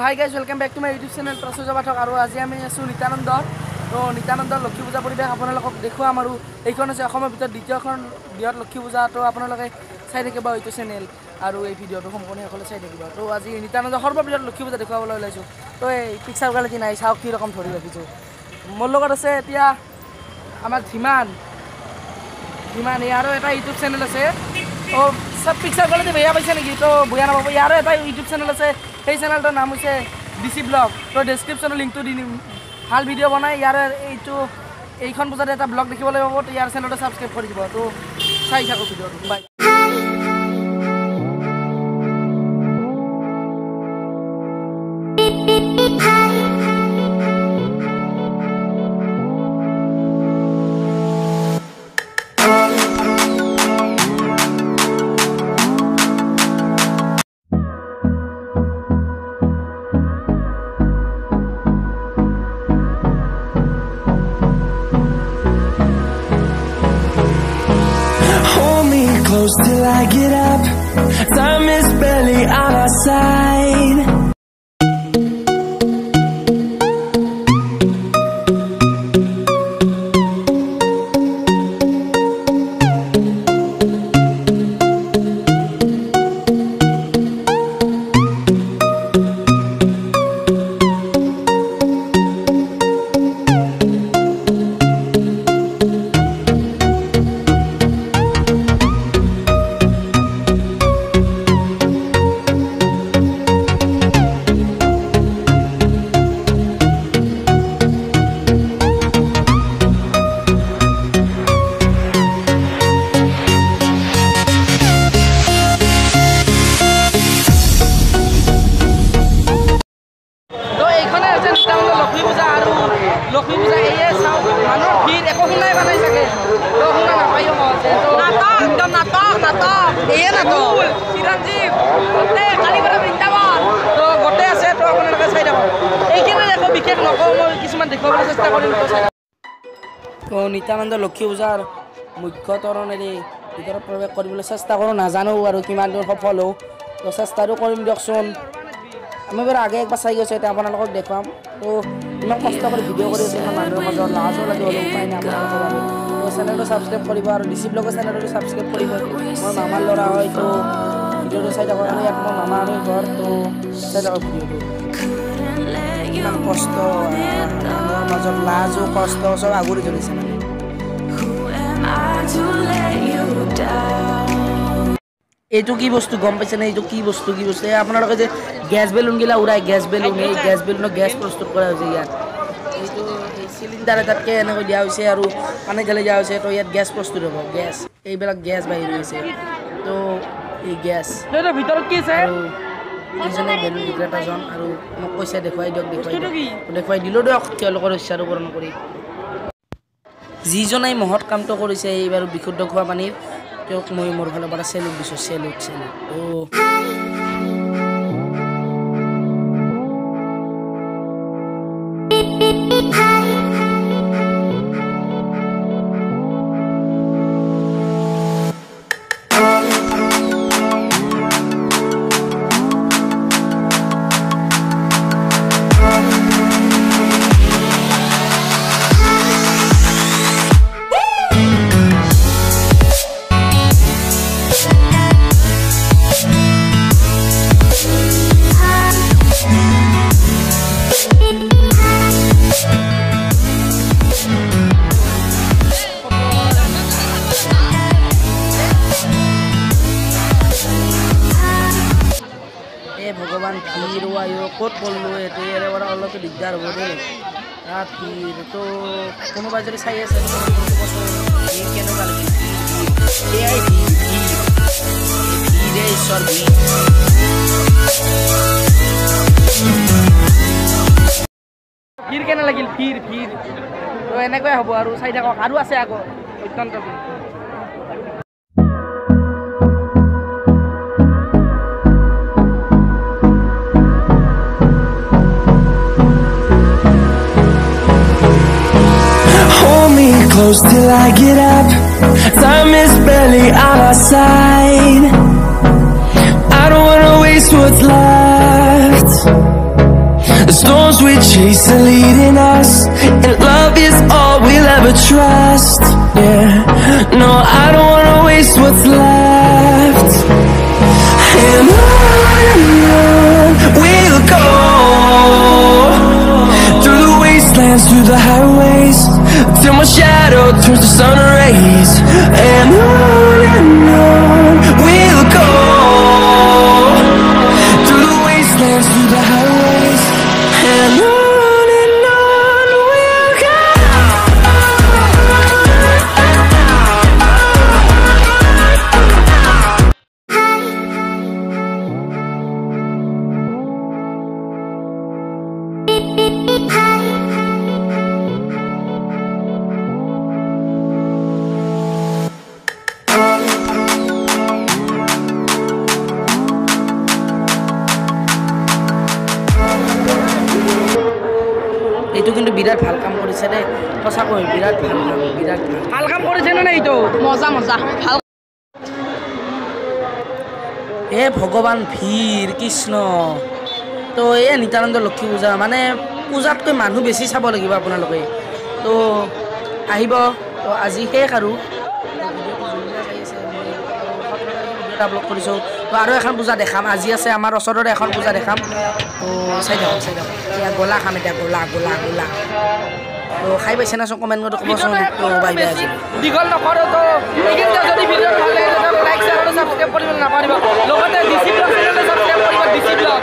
Hi guys welcome back to my YouTube channel প্ৰচুৰ পাঠক আৰু আজি আমি আছো নিতানন্দ তো নিতানন্দৰ লক্ষী পূজা পৰিৱেশ আপোনালোকক দেখুৱাম আৰু এইখন আছে অসমৰ ভিতৰত দ্বিতীয়খন বৃহৎ লক্ষী পূজা তো আপোনালোকে চাই থাকিব এইটো চেনেল আৰু এই ভিডিঅ'টো সম্পূৰ্ণসকলে চাই থাকিব তো আজি নিতানন্দ সৰ্ববৃহৎ লক্ষী পূজা দেখুৱাবলৈ ওলাইছোঁ তো এই পিকচাৰ কোৱালিটি নাই চাওক কি ৰকম ধৰি ৰাখিছোঁ মোৰ লগত আছে এতিয়া আমাৰ ধীমান ইয়াৰো এটা ইউটিউব চেনেল আছে তো সব পিকচাৰ কোৱালিটি বেয়া পাইছে নেকি তো বেয়া নাপাব ইয়াৰো এটা ইউটিউব চেনেল আছে সেই চেনেলটোৰ নাম হৈছে ডিচি ব্লগ তো ডেছক্ৰিপশ্যনৰ লিংকটো দি দিম ভাল ভিডিঅ' বনাই ইয়াৰ এইখন পূজাত এটা ব্লগ দেখিবলৈ পাব তো ইয়াৰ চেনেলটো ছাবস্ক্ৰাইব কৰি দিব তো চাই থাকক ভিডিঅ'টো বাই Close till I get up. Time is barely on our side. Lakshmi পূজা এয়ে চাওক মানুহৰ ভিৰ একো শুনাই পানাই চাগে তো শুনা নাপায় একদম নাটক এয়ে নাটক চিৰঞ্জীৱ কালীপৰা বৃন্দাবন তো গোটেই আছে তো আপোনালোকে চাই থাকক এইখিনি একো বিশেষ নকওঁ মই কিছুমান দেখুৱাবলৈ চেষ্টা কৰিম তো নিতানন্দ লক্ষ্মী পূজাৰ মুখ্য তৰণেৰে ভিতৰত প্ৰৱেশ কৰিবলৈ চেষ্টা কৰোঁ নাজানো আৰু কিমান দূৰ সফল হওঁ তো চেষ্টাটো কৰিম দিয়কচোন আমি বাৰু আগে একবাৰ চাই গৈছোঁ এতিয়া আপোনালোকক দেখুৱাম তো ইমান কষ্ট কৰি ভিডিঅ' কৰি আছোঁ মানুহৰ মাজত লাজো লাগে হ'লেও উপায় নাই আপোনালোকৰ বাবে তো চেনেলটো ছাবস্ক্ৰাইব কৰিব আৰু ডিচি ব্লগৰ চেনেলটো ছাবস্ক্ৰাইব কৰিব মোৰ মামাৰ ল'ৰা হয় তো ভিডিঅ'টো চাই থাকক আৰু ইয়াত মোৰ মামা আমি ঘৰ তো চাই থাকক ভিডিঅ'টো ইমান কষ্ট মানুহৰ মাজত লাজো কষ্ট চব আগুৰি ধৰিছে মানে এইটো কি বস্তু গম পাইছে নে এইটো কি বস্তু আপোনালোকে যে গেছ বেলুনগিলা উৰাই গেছ বেলুন এই গেছ বেলুনৰ গেছ প্ৰস্তুত কৰা হৈছে ইয়াত এইটো এই চিলিণ্ডাৰ এটাতকৈ এনেকৈ দিয়া হৈছে আৰু পানী ঢালি দিয়া হৈছে তো ইয়াত গেছ প্ৰস্তুত হ'ব গেছ এইবিলাক গেছ বাহিৰ হৈছে তো এই গেছ ভিতৰত কি আছে আৰু ইজনে বেলুন বিক্ৰেতাজন আৰু মোক কৈছে দেখুৱাই দিলোঁ দিয়ক তেওঁলোকৰ ইচ্ছাটো পূৰণ কৰি যিজনে মহৎ কামটো কৰিছে এইবাৰ বিশুদ্ধ খোৱা পানীৰ তেওঁক মই মোৰ ফালৰ পৰা চেলুট দিছোঁ চেলুট ভগৱান ভিৰ ক'ত পঢ়লো ইয়াৰে পৰা অলপ দিগদাৰ হ'ব দেই তাত ভিৰ তো কোনোবাই যদি চাই আছে কেনেকুৱা লাগে এয়াই ভিৰ ঈশ্বৰ ভিৰ কেনে লাগিল ভিৰ তো এনেকুৱাই হ'ব আৰু চাই থাকক আৰু আছে আকৌ অত্যন্ত ভিৰ Close till I get up. Time is barely on our side. I don't wanna waste what's left. The storms we chase are leading us, and love is all we'll ever trust. Yeah, no, I don't wanna waste what's left. And on we'll go, through the wastelands, through the highways, till my shadow turns to sun rays. And on we'll go, through the wastelands, through the highways, and on we'll go. এইটো কিন্তু বিৰাট ভাল কাম কৰিছে দেই সঁচাকৈ বিৰাট ভাল কাম বিৰাট ভাল কাম কৰিছে নে নাই এইটো মজা মজা ভাল হে ভগৱান ভিৰ কৃষ্ণ তো এই নিত্যানন্দ লক্ষী পূজা মানে পূজাতকৈ মানুহ বেছি চাব লাগিব আপোনালোকে তো আহিব তো আজি শেষ আৰু এটা ব্লগ কৰিছোঁ তো আৰু এখন পূজা দেখাম আজি আছে আমাৰ ওচৰৰে এখন পূজা দেখাম তো চাই থাকক এতিয়া গোলা খাম এতিয়া গোলা তো খাই পাইছে না চোন কমেণ্ট কৰি ক'বচোন তো বাই বাই আজি দীঘল নকৰোঁ তো এইখিনিতে যদি ভিডিঅ' ভাল লাগে লাইক শ্বেয়াৰ আৰু ছাবস্ক্ৰাইব কৰিবলৈ নাপাহৰিব লগতে ডিচি ব্লগ চেনেলটো ছাবস্ক্ৰাইব কৰিব ডিচি ব্লগ